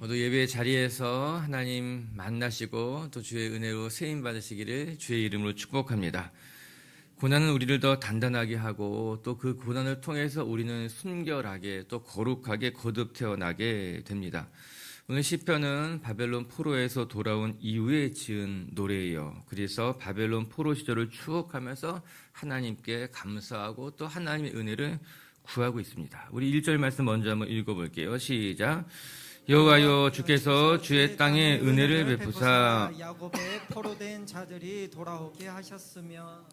모두 예배 자리에서 하나님 만나시고 또 주의 은혜로 세임 받으시기를 주의 이름으로 축복합니다. 고난은 우리를 더 단단하게 하고 또 그 고난을 통해서 우리는 순결하게 또 거룩하게 거듭 태어나게 됩니다. 오늘 시편은 바벨론 포로에서 돌아온 이후에 지은 노래예요. 그래서 바벨론 포로 시절을 추억하면서 하나님께 감사하고 또 하나님의 은혜를 구하고 있습니다. 우리 1절 말씀 먼저 한번 읽어볼게요. 시작. 여호와여, 주께서 주의 땅에 은혜를 베푸사 야곱의 포로된 자들이 돌아오게 하셨으며.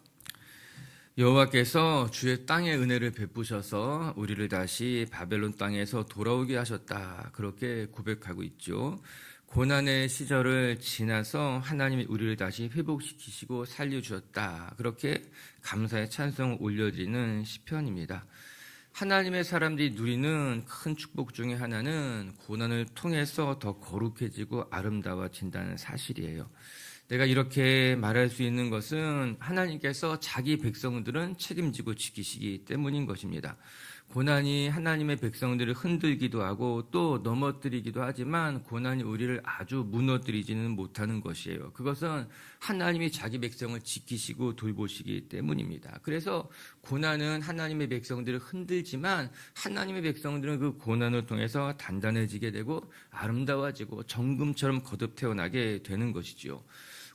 여호와께서 주의 땅에 은혜를 베푸셔서 우리를 다시 바벨론 땅에서 돌아오게 하셨다. 그렇게 고백하고 있죠. 고난의 시절을 지나서 하나님이 우리를 다시 회복시키시고 살려주셨다. 그렇게 감사의 찬송을 올려드리는 시편입니다. 하나님의 사람들이 누리는 큰 축복 중에 하나는 고난을 통해서 더 거룩해지고 아름다워진다는 사실이에요. 내가 이렇게 말할 수 있는 것은 하나님께서 자기 백성들은 책임지고 지키시기 때문인 것입니다. 고난이 하나님의 백성들을 흔들기도 하고 또 넘어뜨리기도 하지만 고난이 우리를 아주 무너뜨리지는 못하는 것이에요. 그것은 하나님이 자기 백성을 지키시고 돌보시기 때문입니다. 그래서 고난은 하나님의 백성들을 흔들지만 하나님의 백성들은 그 고난을 통해서 단단해지게 되고 아름다워지고 정금처럼 거듭 태어나게 되는 것이지요.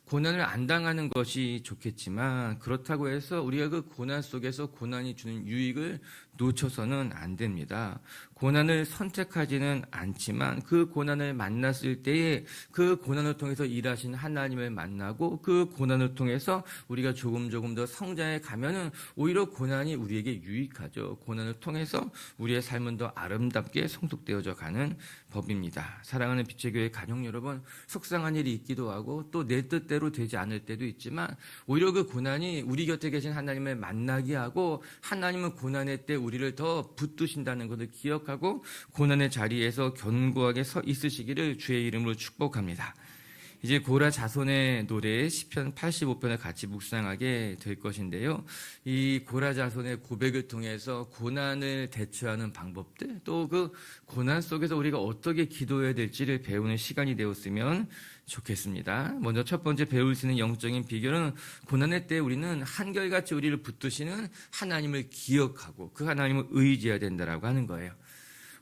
고난을 안 당하는 것이 좋겠지만 그렇다고 해서 우리가 그 고난 속에서 고난이 주는 유익을 놓쳐서는 안 됩니다. 고난을 선택하지는 않지만 그 고난을 만났을 때에 그 고난을 통해서 일하신 하나님을 만나고 그 고난을 통해서 우리가 조금 더 성장해 가면은 오히려 고난이 우리에게 유익하죠. 고난을 통해서 우리의 삶은 더 아름답게 성숙되어져 가는 법입니다. 사랑하는 빛의 교회 가족 여러분, 속상한 일이 있기도 하고 또 내 뜻대로 되지 않을 때도 있지만 오히려 그 고난이 우리 곁에 계신 하나님을 만나게 하고 하나님은 고난의 때 우리를 더 붙드신다는 것을 기억하고 고난의 자리에서 견고하게 서 있으시기를 주의 이름으로 축복합니다. 이제 고라 자손의 노래 시편 85편을 같이 묵상하게 될 것인데요. 이 고라 자손의 고백을 통해서 고난을 대처하는 방법들, 또 그 고난 속에서 우리가 어떻게 기도해야 될지를 배우는 시간이 되었으면 좋겠습니다. 먼저 첫 번째 배울 수 있는 영적인 비결은 고난의 때 우리는 한결같이 우리를 붙드시는 하나님을 기억하고 그 하나님을 의지해야 된다라고 하는 거예요.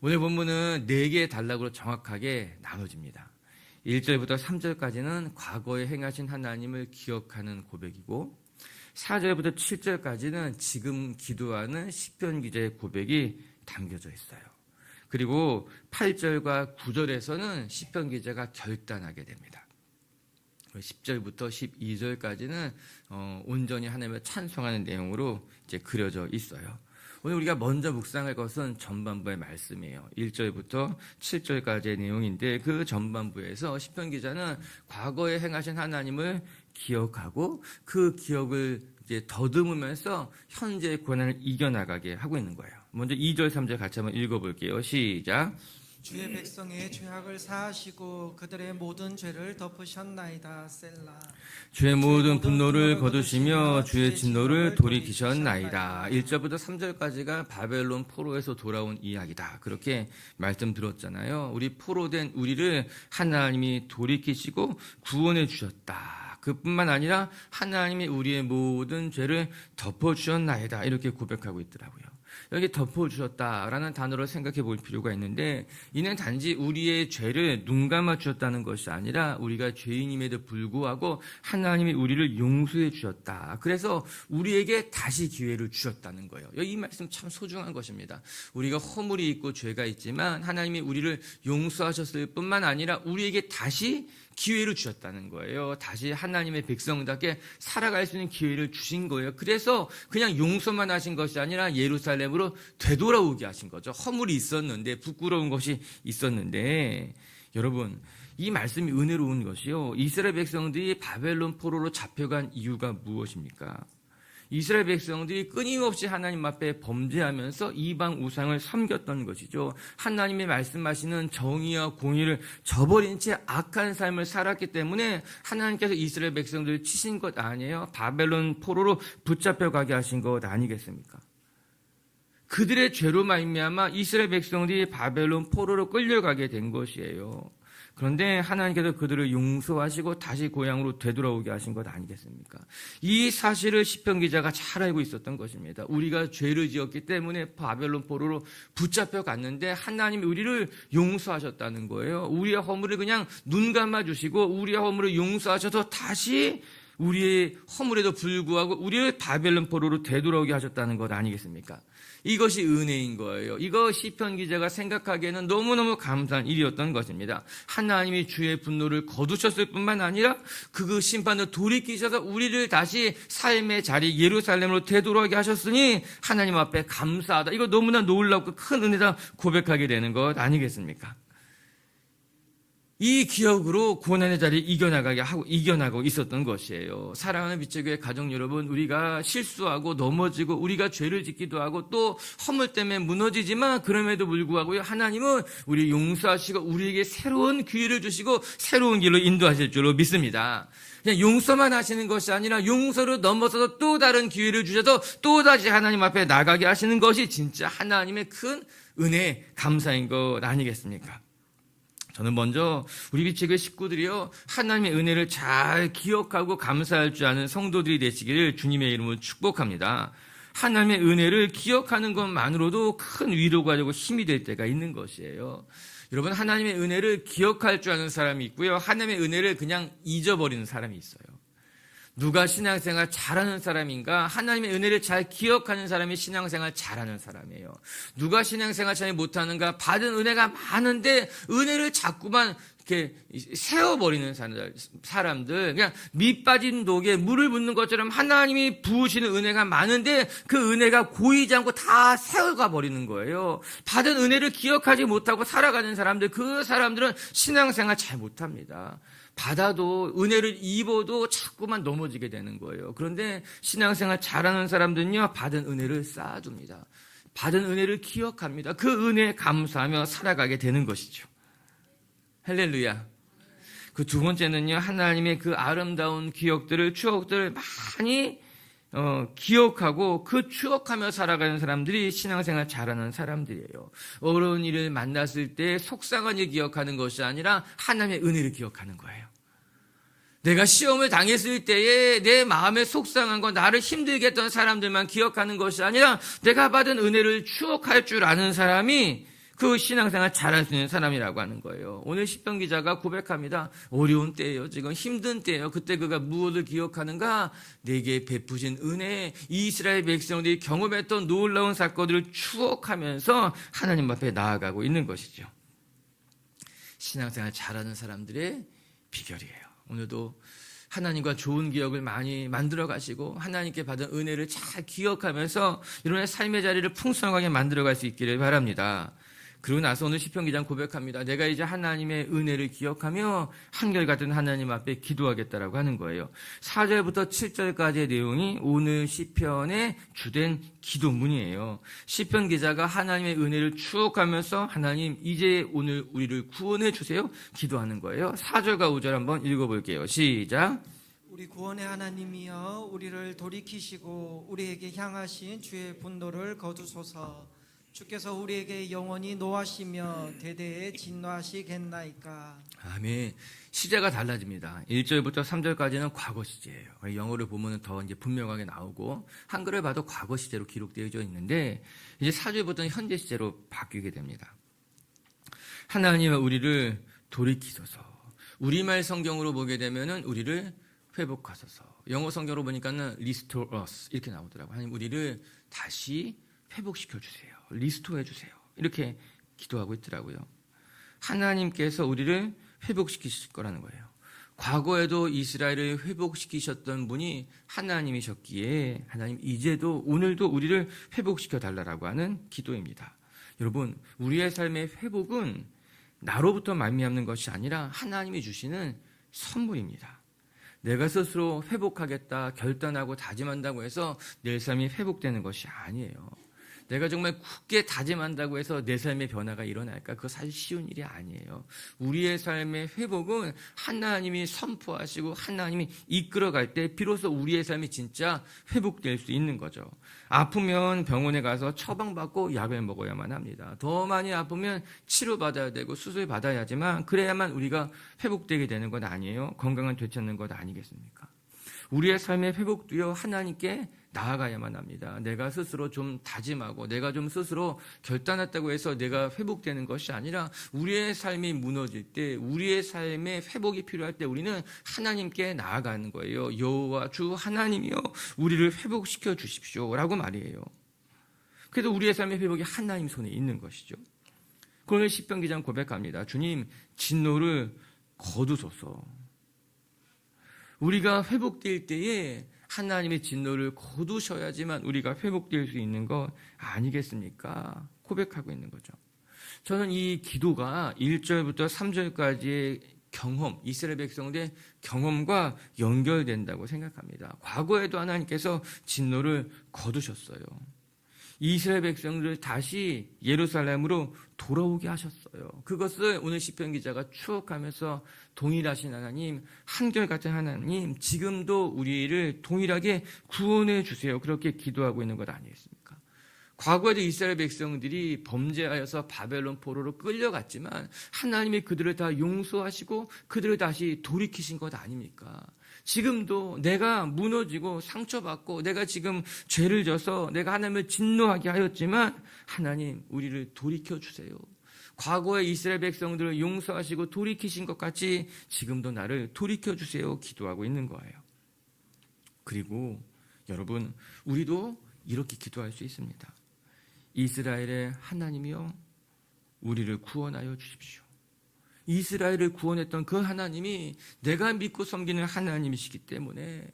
오늘 본문은 4개의 단락으로 정확하게 나눠집니다. 1절부터 3절까지는 과거에 행하신 하나님을 기억하는 고백이고 4절부터 7절까지는 지금 기도하는 시편 기자의 고백이 담겨져 있어요. 그리고 8절과 9절에서는 시편 기자가 결단하게 됩니다. 10절부터 12절까지는 온전히 하나님을 찬송하는 내용으로 이제 그려져 있어요. 오늘 우리가 먼저 묵상할 것은 전반부의 말씀이에요. 1절부터 7절까지의 내용인데 그 전반부에서 시편 기자는 과거에 행하신 하나님을 기억하고 그 기억을 이제 더듬으면서 현재의 고난을 이겨나가게 하고 있는 거예요. 먼저 2절, 3절 같이 한번 읽어볼게요. 시작. 주의 백성의 죄악을 사하시고 그들의 모든 죄를 덮으셨나이다. 셀라. 주의 모든 분노를 거두시며 주의 진노를 돌이키셨나이다. 1절부터 3절까지가 바벨론 포로에서 돌아온 이야기다. 그렇게 말씀 들었잖아요. 우리 포로된 우리를 하나님이 돌이키시고 구원해 주셨다. 그뿐만 아니라 하나님이 우리의 모든 죄를 덮어주셨나이다. 이렇게 고백하고 있더라고요. 여기 덮어주셨다라는 단어를 생각해 볼 필요가 있는데 이는 단지 우리의 죄를 눈감아 주셨다는 것이 아니라 우리가 죄인임에도 불구하고 하나님이 우리를 용서해 주셨다. 그래서 우리에게 다시 기회를 주셨다는 거예요. 이 말씀 참 소중한 것입니다. 우리가 허물이 있고 죄가 있지만 하나님이 우리를 용서하셨을 뿐만 아니라 우리에게 다시 기회를 주셨다는 거예요. 다시 하나님의 백성답게 살아갈 수 있는 기회를 주신 거예요. 그래서 그냥 용서만 하신 것이 아니라 예루살렘으로 되돌아오게 하신 거죠. 허물이 있었는데, 부끄러운 것이 있었는데, 여러분, 이 말씀이 은혜로운 것이요. 이스라엘 백성들이 바벨론 포로로 잡혀간 이유가 무엇입니까? 이스라엘 백성들이 끊임없이 하나님 앞에 범죄하면서 이방 우상을 섬겼던 것이죠. 하나님의 말씀하시는 정의와 공의를 저버린 채 악한 삶을 살았기 때문에 하나님께서 이스라엘 백성들을 치신 것 아니에요? 바벨론 포로로 붙잡혀 가게 하신 것 아니겠습니까? 그들의 죄로 말미암아 이스라엘 백성들이 바벨론 포로로 끌려가게 된 것이에요. 그런데 하나님께서 그들을 용서하시고 다시 고향으로 되돌아오게 하신 것 아니겠습니까? 이 사실을 시편 기자가 잘 알고 있었던 것입니다. 우리가 죄를 지었기 때문에 바벨론 포로로 붙잡혀 갔는데 하나님이 우리를 용서하셨다는 거예요. 우리의 허물을 그냥 눈 감아 주시고 우리의 허물을 용서하셔서 다시 우리의 허물에도 불구하고 우리를 바벨론 포로로 되돌아오게 하셨다는 것 아니겠습니까? 이것이 은혜인 거예요. 이거 시편 기자가 생각하기에는 너무너무 감사한 일이었던 것입니다. 하나님이 주의 분노를 거두셨을 뿐만 아니라 그 심판을 돌이키셔서 우리를 다시 삶의 자리 예루살렘으로 되돌아오게 하셨으니 하나님 앞에 감사하다. 이거 너무나 놀랍고 큰 은혜다 고백하게 되는 것 아니겠습니까? 이 기억으로 고난의 자리를 이겨나가고 있었던 것이에요. 사랑하는 빛의 가족 여러분, 우리가 실수하고 넘어지고 우리가 죄를 짓기도 하고 또 허물 때문에 무너지지만 그럼에도 불구하고 하나님은 우리 용서하시고 우리에게 새로운 기회를 주시고 새로운 길로 인도하실 줄로 믿습니다. 그냥 용서만 하시는 것이 아니라 용서를 넘어서서 또 다른 기회를 주셔서 또다시 하나님 앞에 나가게 하시는 것이 진짜 하나님의 큰 은혜, 감사인 것 아니겠습니까? 저는 먼저 우리 빛의 식구들이요, 하나님의 은혜를 잘 기억하고 감사할 줄 아는 성도들이 되시기를 주님의 이름으로 축복합니다. 하나님의 은혜를 기억하는 것만으로도 큰 위로가 되고 힘이 될 때가 있는 것이에요. 여러분, 하나님의 은혜를 기억할 줄 아는 사람이 있고요, 하나님의 은혜를 그냥 잊어버리는 사람이 있어요. 누가 신앙생활 잘하는 사람인가? 하나님의 은혜를 잘 기억하는 사람이 신앙생활 잘하는 사람이에요. 누가 신앙생활 잘 못하는가? 받은 은혜가 많은데 은혜를 자꾸만 이렇게 세워버리는 사람들, 그냥 밑 빠진 독에 물을 붓는 것처럼 하나님이 부으시는 은혜가 많은데 그 은혜가 고이지 않고 다 세워가 버리는 거예요. 받은 은혜를 기억하지 못하고 살아가는 사람들, 그 사람들은 신앙생활 잘 못합니다. 받아도 은혜를 입어도 자꾸만 넘어지게 되는 거예요. 그런데 신앙생활 잘하는 사람들은요, 받은 은혜를 쌓아둡니다. 받은 은혜를 기억합니다. 그 은혜에 감사하며 살아가게 되는 것이죠. 할렐루야. 그 두 번째는요, 하나님의 그 아름다운 추억들을 많이 기억하고 그 추억하며 살아가는 사람들이 신앙생활 잘하는 사람들이에요. 어려운 일을 만났을 때 속상한 일 기억하는 것이 아니라 하나님의 은혜를 기억하는 거예요. 내가 시험을 당했을 때에 내 마음에 속상한 건 나를 힘들게 했던 사람들만 기억하는 것이 아니라 내가 받은 은혜를 추억할 줄 아는 사람이 그 신앙생활 잘할 수 있는 사람이라고 하는 거예요. 오늘 시편 기자가 고백합니다. 어려운 때예요. 지금 힘든 때예요. 그때 그가 무엇을 기억하는가? 내게 베푸신 은혜, 이스라엘 백성들이 경험했던 놀라운 사건들을 추억하면서 하나님 앞에 나아가고 있는 것이죠. 신앙생활 잘하는 사람들의 비결이에요. 오늘도 하나님과 좋은 기억을 많이 만들어 가시고 하나님께 받은 은혜를 잘 기억하면서 여러분의 삶의 자리를 풍성하게 만들어 갈 수 있기를 바랍니다. 그러고 나서 오늘 시편 기자는 고백합니다. 내가 이제 하나님의 은혜를 기억하며 한결같은 하나님 앞에 기도하겠다라고 하는 거예요. 4절부터 7절까지의 내용이 오늘 시편의 주된 기도문이에요. 시편 기자가 하나님의 은혜를 추억하면서 하나님 이제 오늘 우리를 구원해 주세요 기도하는 거예요. 4절과 5절 한번 읽어볼게요. 시작. 우리 구원의 하나님이여 우리를 돌이키시고 우리에게 향하신 주의 분노를 거두소서. 주께서 우리에게 영원히 노하시며 대대에 진노하시겠나이까. 아멘. 시제가 달라집니다. 1절부터 3절까지는 과거 시제예요. 영어를 보면 더 이제 분명하게 나오고 한글을 봐도 과거 시제로 기록되어 있는데 이제 4절부터는 현재 시제로 바뀌게 됩니다. 하나님은 우리를 돌이키소서. 우리말 성경으로 보게 되면은 우리를 회복하소서. 영어 성경으로 보니까는 restore us 이렇게 나오더라고요. 하나님 우리를 다시 회복시켜 주세요. 리스토해 주세요. 이렇게 기도하고 있더라고요. 하나님께서 우리를 회복시키실 거라는 거예요. 과거에도 이스라엘을 회복시키셨던 분이 하나님이셨기에 하나님 이제도 오늘도 우리를 회복시켜 달라고 하는 기도입니다. 여러분, 우리의 삶의 회복은 나로부터 말미암는 것이 아니라 하나님이 주시는 선물입니다. 내가 스스로 회복하겠다 결단하고 다짐한다고 해서 내 삶이 회복되는 것이 아니에요. 내가 정말 굳게 다짐한다고 해서 내 삶의 변화가 일어날까? 그거 사실 쉬운 일이 아니에요. 우리의 삶의 회복은 하나님이 선포하시고 하나님이 이끌어갈 때 비로소 우리의 삶이 진짜 회복될 수 있는 거죠. 아프면 병원에 가서 처방받고 약을 먹어야만 합니다. 더 많이 아프면 치료받아야 되고 수술받아야 하지만 그래야만 우리가 회복되게 되는 것 아니에요? 건강을 되찾는 것 아니겠습니까? 우리의 삶의 회복도요, 하나님께 나아가야만 합니다. 내가 스스로 좀 다짐하고 내가 좀 스스로 결단했다고 해서 내가 회복되는 것이 아니라 우리의 삶이 무너질 때, 우리의 삶의 회복이 필요할 때 우리는 하나님께 나아가는 거예요. 여호와 주 하나님이여 우리를 회복시켜 주십시오라고 말이에요. 그래서 우리의 삶의 회복이 하나님 손에 있는 것이죠. 그러면 시편 기자는 고백합니다. 주님, 진노를 거두소서. 우리가 회복될 때에 하나님의 진노를 거두셔야지만 우리가 회복될 수 있는 것 아니겠습니까? 고백하고 있는 거죠. 저는 이 기도가 1절부터 3절까지의 경험, 이스라엘 백성들의 경험과 연결된다고 생각합니다. 과거에도 하나님께서 진노를 거두셨어요. 이스라엘 백성들을 다시 예루살렘으로 돌아오게 하셨어요. 그것을 오늘 시편 기자가 추억하면서 동일하신 하나님, 한결같은 하나님, 지금도 우리를 동일하게 구원해 주세요. 그렇게 기도하고 있는 것 아니겠습니까? 과거에도 이스라엘 백성들이 범죄하여서 바벨론 포로로 끌려갔지만 하나님이 그들을 다 용서하시고 그들을 다시 돌이키신 것 아닙니까? 지금도 내가 무너지고 상처받고 내가 지금 죄를 져서 내가 하나님을 진노하게 하였지만 하나님 우리를 돌이켜주세요. 과거에 이스라엘 백성들을 용서하시고 돌이키신 것 같이 지금도 나를 돌이켜주세요. 기도하고 있는 거예요. 그리고 여러분, 우리도 이렇게 기도할 수 있습니다. 이스라엘의 하나님이여 우리를 구원하여 주십시오. 이스라엘을 구원했던 그 하나님이 내가 믿고 섬기는 하나님이시기 때문에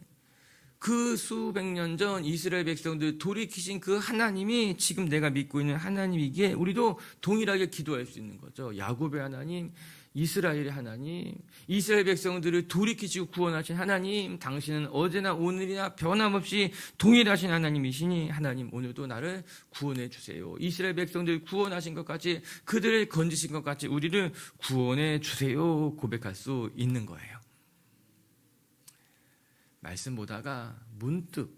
그 수백 년 전 이스라엘 백성들 돌이키신 그 하나님이 지금 내가 믿고 있는 하나님이기에 우리도 동일하게 기도할 수 있는 거죠. 야곱의 하나님, 이스라엘의 하나님, 이스라엘 백성들을 돌이키시고 구원하신 하나님, 당신은 어제나 오늘이나 변함없이 동일하신 하나님이시니 하나님 오늘도 나를 구원해 주세요. 이스라엘 백성들을 구원하신 것 같이 그들을 건지신 것 같이 우리를 구원해 주세요. 고백할 수 있는 거예요. 말씀 보다가 문득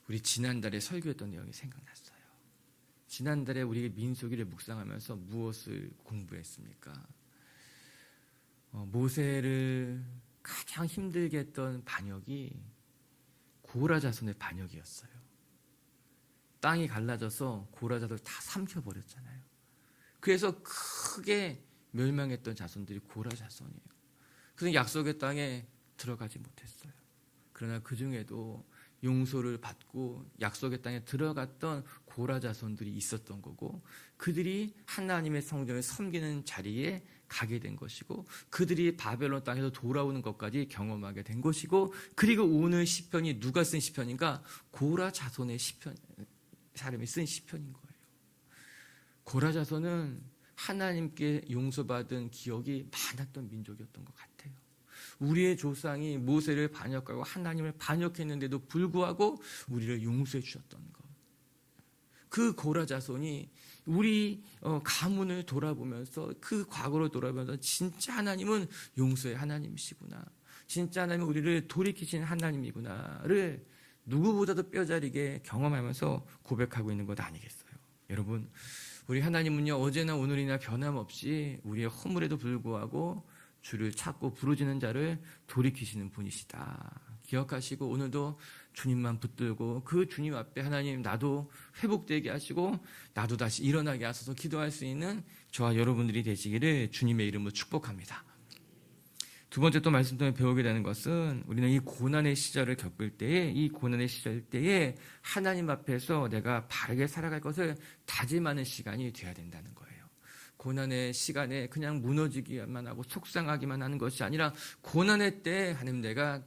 우리 지난달에 설교했던 내용이 생각났어요. 지난달에 우리 민수기를 묵상하면서 무엇을 공부했습니까? 모세를 가장 힘들게 했던 반역이 고라 자손의 반역이었어요. 땅이 갈라져서 고라 자손을 다 삼켜버렸잖아요. 그래서 크게 멸망했던 자손들이 고라 자손이에요. 그래서 약속의 땅에 들어가지 못했어요. 그러나 그 중에도 용서를 받고 약속의 땅에 들어갔던 고라 자손들이 있었던 거고 그들이 하나님의 성전을 섬기는 자리에 가게 된 것이고 그들이 바벨론 땅에서 돌아오는 것까지 경험하게 된 것이고 그리고 오늘 시편이 누가 쓴 시편인가? 고라 자손의 시편, 사람이 쓴 시편인 거예요. 고라 자손은 하나님께 용서받은 기억이 많았던 민족이었던 것 같아요. 우리의 조상이 모세를 반역하고 하나님을 반역했는데도 불구하고 우리를 용서해 주셨던 것. 그 고라 자손이 우리 가문을 돌아보면서 그 과거를 돌아보면서 진짜 하나님은 용서의 하나님이시구나. 진짜 하나님은 우리를 돌이키신 하나님이구나를 누구보다도 뼈저리게 경험하면서 고백하고 있는 것 아니겠어요? 여러분, 우리 하나님은요 어제나 오늘이나 변함없이 우리의 허물에도 불구하고 주를 찾고 부르짖는 자를 돌이키시는 분이시다. 기억하시고 오늘도 주님만 붙들고 그 주님 앞에 하나님 나도 회복되게 하시고 나도 다시 일어나게 하셔서 기도할 수 있는 저와 여러분들이 되시기를 주님의 이름으로 축복합니다. 두 번째 또 말씀 통해 배우게 되는 것은 우리는 이 고난의 시절을 겪을 때에 이 고난의 시절 때에 하나님 앞에서 내가 바르게 살아갈 것을 다짐하는 시간이 되어야 된다는 거예요. 고난의 시간에 그냥 무너지기만 하고 속상하기만 하는 것이 아니라 고난의 때 하나님 내가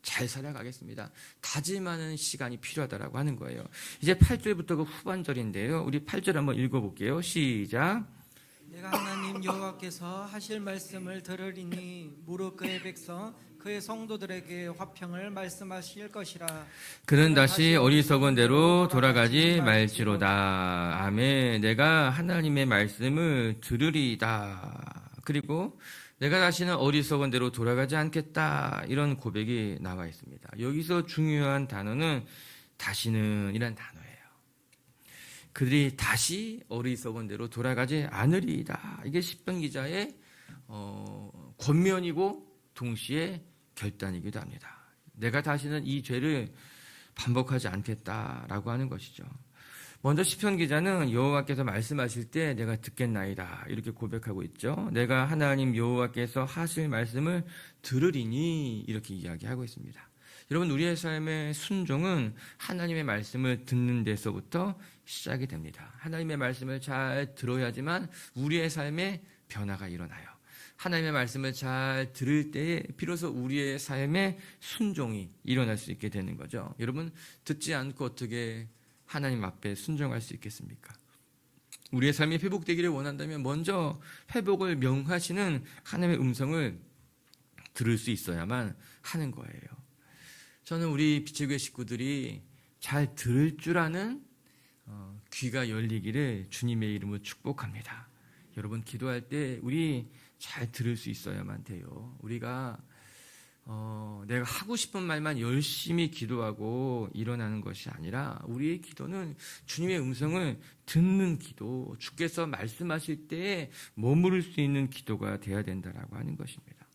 잘 살아가겠습니다. 다짐하는 시간이 필요하다라고 하는 거예요. 이제 8절부터 그 후반절인데요. 우리 8절 한번 읽어볼게요. 시작. 내가 하나님 여호와께서 하실 말씀을 들으리니 무릇 그의 백성 그의 성도들에게 화평을 말씀하실 것이라. 그는 다시 어리석은 대로 돌아가지 말지로다. 아멘. 내가 하나님의 말씀을 들으리이다. 그리고 내가 다시는 어리석은 대로 돌아가지 않겠다. 이런 고백이 나와 있습니다. 여기서 중요한 단어는 다시는 이란 단어예요. 그들이 다시 어리석은 대로 돌아가지 않으리이다. 이게 시편 기자의 권면이고 동시에 결단이기도 합니다. 내가 다시는 이 죄를 반복하지 않겠다라고 하는 것이죠. 먼저 시편 기자는 여호와께서 말씀하실 때 내가 듣겠나이다 이렇게 고백하고 있죠. 내가 하나님 여호와께서 하실 말씀을 들으리니 이렇게 이야기하고 있습니다. 여러분, 우리의 삶의 순종은 하나님의 말씀을 듣는 데서부터 시작이 됩니다. 하나님의 말씀을 잘 들어야지만 우리의 삶에 변화가 일어나요. 하나님의 말씀을 잘 들을 때에 비로소 우리의 삶에 순종이 일어날 수 있게 되는 거죠. 여러분, 듣지 않고 어떻게 하나님 앞에 순종할 수 있겠습니까? 우리의 삶이 회복되기를 원한다면 먼저 회복을 명하시는 하나님의 음성을 들을 수 있어야만 하는 거예요. 저는 우리 빛의 식구들이 잘 들을 줄 아는 귀가 열리기를 주님의 이름으로 축복합니다. 여러분, 기도할 때 우리 잘 들을 수 있어야만 돼요. 우리가 내가 하고 싶은 말만 열심히 기도하고 일어나는 것이 아니라 우리의 기도는 주님의 음성을 듣는 기도, 주께서 말씀하실 때에 머무를 수 있는 기도가 돼야 된다라고 하는 것입니다.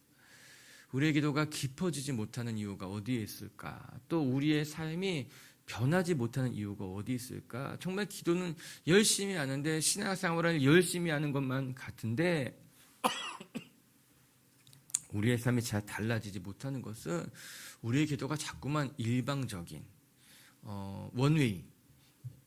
우리의 기도가 깊어지지 못하는 이유가 어디에 있을까? 또 우리의 삶이 변하지 못하는 이유가 어디 있을까? 정말 기도는 열심히 하는데 신앙생활을 열심히 하는 것만 같은데 우리의 삶이 잘 달라지지 못하는 것은 우리의 기도가 자꾸만 일방적인 원웨이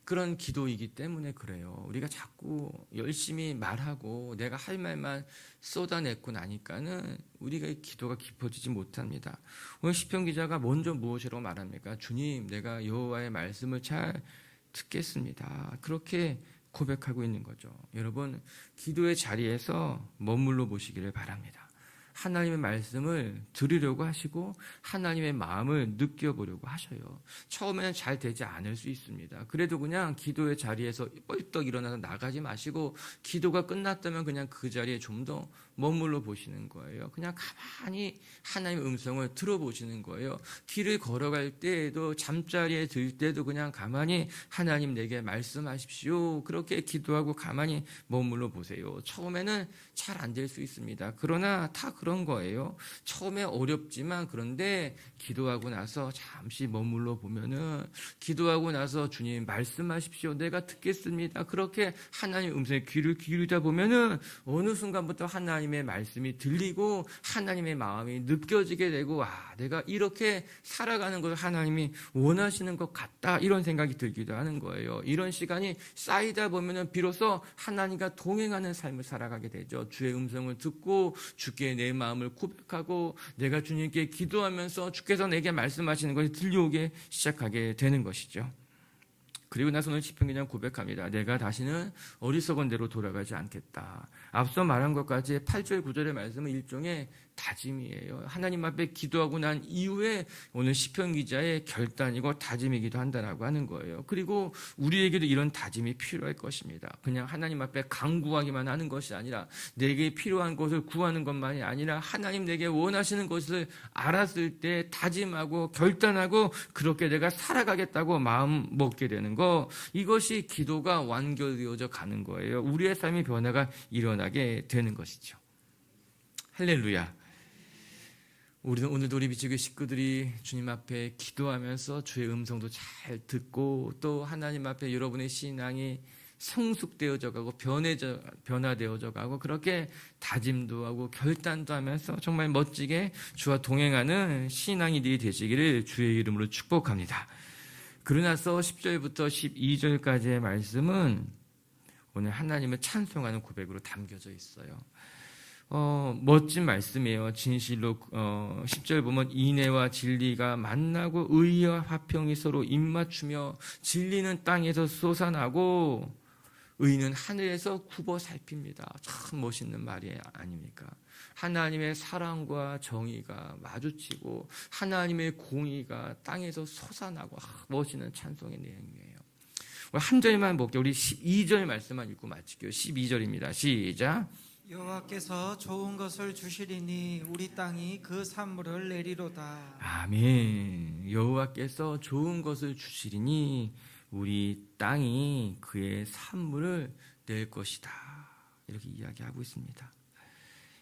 그런 기도이기 때문에 그래요. 우리가 자꾸 열심히 말하고 내가 할 말만 쏟아내고 나니까는 우리가 기도가 깊어지지 못합니다. 오늘 시편 기자가 먼저 무엇이라고 말합니까? 주님, 내가 여호와의 말씀을 잘 듣겠습니다. 그렇게 고백하고 있는 거죠. 여러분, 기도의 자리에서 머물러 보시기를 바랍니다. 하나님의 말씀을 들으려고 하시고 하나님의 마음을 느껴보려고 하셔요. 처음에는 잘 되지 않을 수 있습니다. 그래도 그냥 기도의 자리에서 뻘떡 일어나서 나가지 마시고 기도가 끝났다면 그냥 그 자리에 좀 더 머물러 보시는 거예요. 그냥 가만히 하나님의 음성을 들어보시는 거예요. 길을 걸어갈 때에도 잠자리에 들 때도 그냥 가만히 하나님 내게 말씀하십시오. 그렇게 기도하고 가만히 머물러 보세요. 처음에는 잘 안 될 수 있습니다. 그러나 다 그런 거예요. 처음에 어렵지만 그런데 기도하고 나서 잠시 머물러 보면은 기도하고 나서 주님 말씀하십시오. 내가 듣겠습니다. 그렇게 하나님의 음성에 귀를 기울이다 보면은 어느 순간부터 하나님의 말씀이 들리고 하나님의 마음이 느껴지게 되고 내가 이렇게 살아가는 것을 하나님이 원하시는 것 같다 이런 생각이 들기도 하는 거예요. 이런 시간이 쌓이다 보면은 비로소 하나님과 동행하는 삶을 살아가게 되죠. 주의 음성을 듣고 주께 내 마음을 고백하고 내가 주님께 기도하면서 주께서 내게 말씀하시는 것이 들려오게 시작하게 되는 것이죠. 그리고 나서 오늘 시편 기자는 고백합니다. 내가 다시는 어리석은 대로 돌아가지 않겠다. 앞서 말한 것까지 8절 9절의 말씀은 일종의 다짐이에요. 하나님 앞에 기도하고 난 이후에 오늘 시편 기자의 결단이고 다짐이기도 한다라고 하는 거예요. 그리고 우리에게도 이런 다짐이 필요할 것입니다. 그냥 하나님 앞에 간구하기만 하는 것이 아니라 내게 필요한 것을 구하는 것만이 아니라 하나님 내게 원하시는 것을 알았을 때 다짐하고 결단하고 그렇게 내가 살아가겠다고 마음 먹게 되는 거, 이것이 기도가 완결되어져 가는 거예요. 우리의 삶의 변화가 일어나게 되는 것이죠. 할렐루야. 우리는 오늘도 우리 미치교회 식구들이 주님 앞에 기도하면서 주의 음성도 잘 듣고 또 하나님 앞에 여러분의 신앙이 성숙되어져 가고 변화되어져 가고 그렇게 다짐도 하고 결단도 하면서 정말 멋지게 주와 동행하는 신앙이 되시기를 주의 이름으로 축복합니다. 그러나서 10절부터 12절까지의 말씀은 오늘 하나님을 찬송하는 고백으로 담겨져 있어요. 멋진 말씀이에요. 진실로 10절 보면 인애와 진리가 만나고 의와 화평이 서로 입맞추며 진리는 땅에서 솟아나고 의인은 하늘에서 굽어 살핍니다. 참 멋있는 말이 아닙니까? 하나님의 사랑과 정의가 마주치고 하나님의 공의가 땅에서 솟아나고 멋있는 찬송의 내용이에요. 한 절만 볼게요. 우리 12절 말씀만 읽고 마칠게요. 12절입니다. 시작. 여호와께서 좋은 것을 주시리니 우리 땅이 그 산물을 내리로다. 아멘. 여호와께서 좋은 것을 주시리니 우리 땅이 그의 산물을 낼 것이다. 이렇게 이야기하고 있습니다.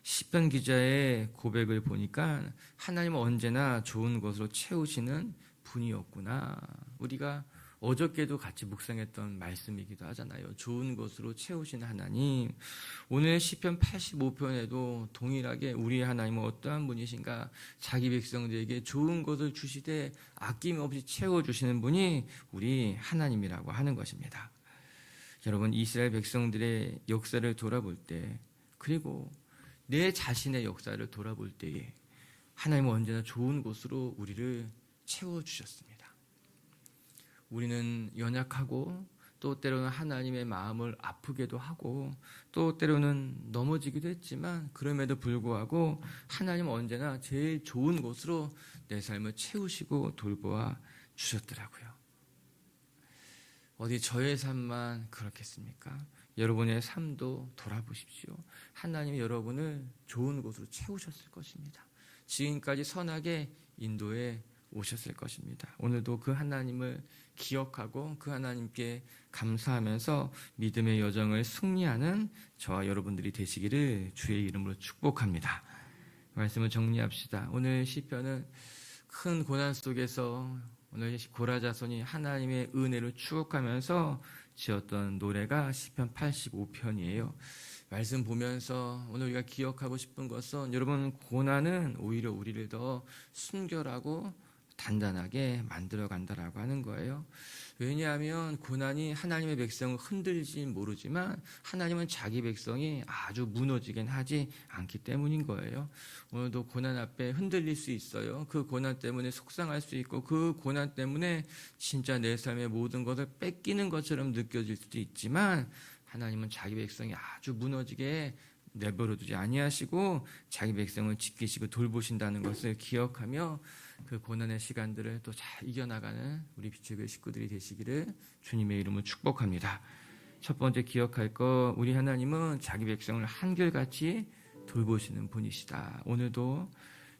시편 기자의 고백을 보니까 하나님은 언제나 좋은 것으로 채우시는 분이었구나. 우리가 어저께도 같이 묵상했던 말씀이기도 하잖아요. 좋은 것으로 채우시는 하나님. 오늘 시편 85편에도 동일하게 우리 하나님은 어떠한 분이신가? 자기 백성들에게 좋은 것을 주시되 아낌없이 채워주시는 분이 우리 하나님이라고 하는 것입니다. 여러분, 이스라엘 백성들의 역사를 돌아볼 때, 그리고 내 자신의 역사를 돌아볼 때에 하나님은 언제나 좋은 것으로 우리를 채워주셨습니다. 우리는 연약하고 또 때로는 하나님의 마음을 아프게도 하고 또 때로는 넘어지기도 했지만 그럼에도 불구하고 하나님은 언제나 제일 좋은 것으로 내 삶을 채우시고 돌보아 주셨더라고요. 어디 저의 삶만 그렇겠습니까? 여러분의 삶도 돌아보십시오. 하나님이 여러분을 좋은 곳으로 채우셨을 것입니다. 지금까지 선하게 인도해 오셨을 것입니다. 오늘도 그 하나님을 기억하고 그 하나님께 감사하면서 믿음의 여정을 승리하는 저와 여러분들이 되시기를 주의 이름으로 축복합니다. 말씀을 정리합시다. 오늘 시편은 큰 고난 속에서 오늘 고라 자손이 하나님의 은혜를 추억하면서 지었던 노래가 시편 85편이에요. 말씀 보면서 오늘 우리가 기억하고 싶은 것은 여러분, 고난은 오히려 우리를 더 순결하고 단단하게 만들어 간다라고 하는 거예요. 왜냐하면 고난이 하나님의 백성을 흔들지 모르지만 하나님은 자기 백성이 아주 무너지긴 하지 않기 때문인 거예요. 오늘도 고난 앞에 흔들릴 수 있어요. 그 고난 때문에 속상할 수 있고 그 고난 때문에 진짜 내 삶의 모든 것을 뺏기는 것처럼 느껴질 수도 있지만 하나님은 자기 백성이 아주 무너지게 내버려두지 아니하시고 자기 백성을 지키시고 돌보신다는 것을 기억하며 그 고난의 시간들을 또 잘 이겨나가는 우리 빛의 식구들이 되시기를 주님의 이름으로 축복합니다. 첫 번째 기억할 거, 우리 하나님은 자기 백성을 한결같이 돌보시는 분이시다. 오늘도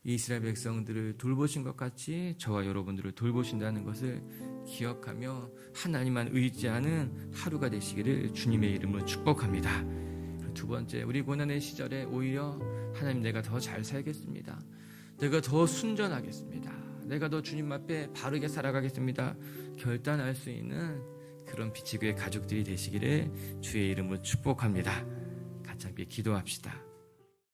이스라엘 백성들을 돌보신 것 같이 저와 여러분들을 돌보신다는 것을 기억하며 하나님만 의지하는 하루가 되시기를 주님의 이름으로 축복합니다. 두 번째, 우리 고난의 시절에 오히려 하나님, 내가 더 잘 살겠습니다. 내가 더 순전하겠습니다. 내가 더 주님 앞에 바르게 살아가겠습니다. 결단할 수 있는 그런 빛의 교회 가족들이 되시기를 주의 이름으로 축복합니다. 같이 함께 기도합시다.